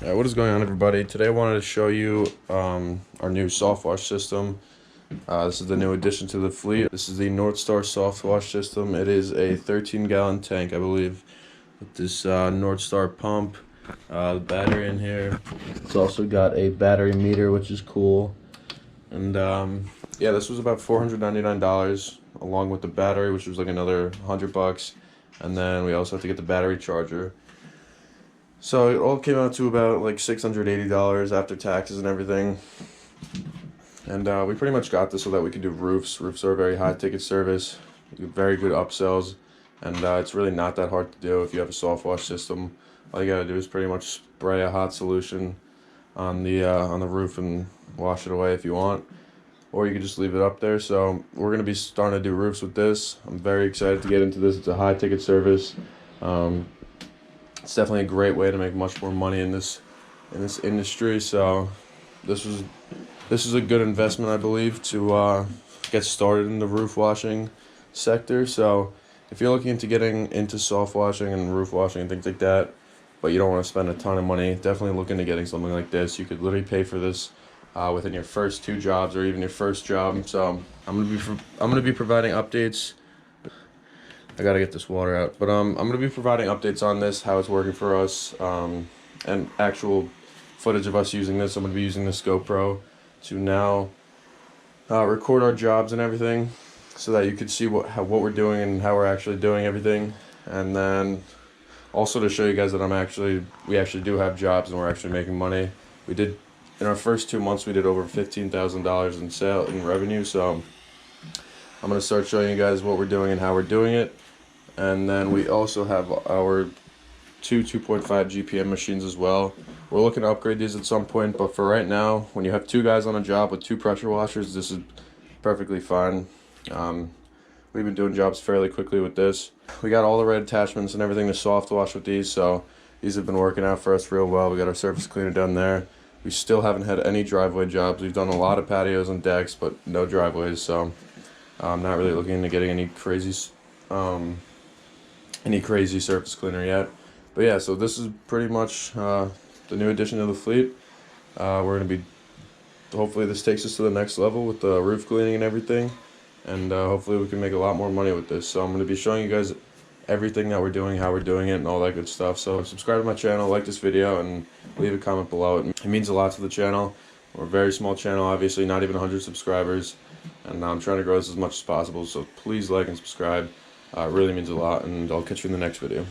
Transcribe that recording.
What is going on, everybody? Today I wanted to show you our new soft wash system. This is the new addition to the fleet. This is the North Star soft wash system. It is a 13-gallon tank, I believe, with this North Star pump, the battery in here. It's also got a battery meter, which is cool. And yeah, this was about $499 along with the battery, which was like another $100. And then we also have to get the battery charger. So it all came out to about like $680 after taxes and everything. And we pretty much got this so that we can do roofs. Roofs are a very high ticket service, very good upsells, and it's really not that hard to do if you have a soft wash system. All you gotta do is pretty much spray a hot solution on the roof and wash it away if you want, or you can just leave it up there. So we're gonna be starting to do roofs with this. I'm very excited to get into this. It's a high ticket service. It's definitely a great way to make much more money in this industry. So this is a good investment, I believe, to get started in the roof washing sector. So if you're looking into getting into soft washing and roof washing and things like that, but you don't want to spend a ton of money, definitely look into getting something like this. You could literally pay for this within your first 2 jobs or even your first job. So I'm gonna be providing updates. I gotta get this water out, but I'm gonna be providing updates on this, how it's working for us, and actual footage of us using this. I'm gonna be using this GoPro to now record our jobs and everything, so that you could see what we're doing and how we're actually doing everything, and then also to show you guys that we actually do have jobs and we're actually making money. We did in our first 2 months we did over $15,000 in revenue. So I'm gonna start showing you guys what we're doing and how we're doing it. And then we also have our 2.5 GPM machines as well. We're looking to upgrade these at some point, but for right now, when you have 2 guys on a job with 2 pressure washers, this is perfectly fine. We've been doing jobs fairly quickly with this. We got all the right attachments and everything to soft wash with these, so these have been working out for us real well. We got our surface cleaner done there. We still haven't had any driveway jobs. We've done a lot of patios and decks, but no driveways, so I'm not really looking into getting any crazy surface cleaner yet. But yeah, so this is pretty much the new addition to the fleet. We're going to be, hopefully this takes us to the next level with the roof cleaning and everything, and hopefully we can make a lot more money with this. So I'm going to be showing you guys everything that we're doing, how we're doing it, and all that good stuff. So subscribe to my channel, like this video, and leave a comment below. It means a lot to the channel. We're a very small channel, obviously, not even 100 subscribers, and I'm trying to grow this as much as possible, so please like and subscribe. It really means a lot, and I'll catch you in the next video.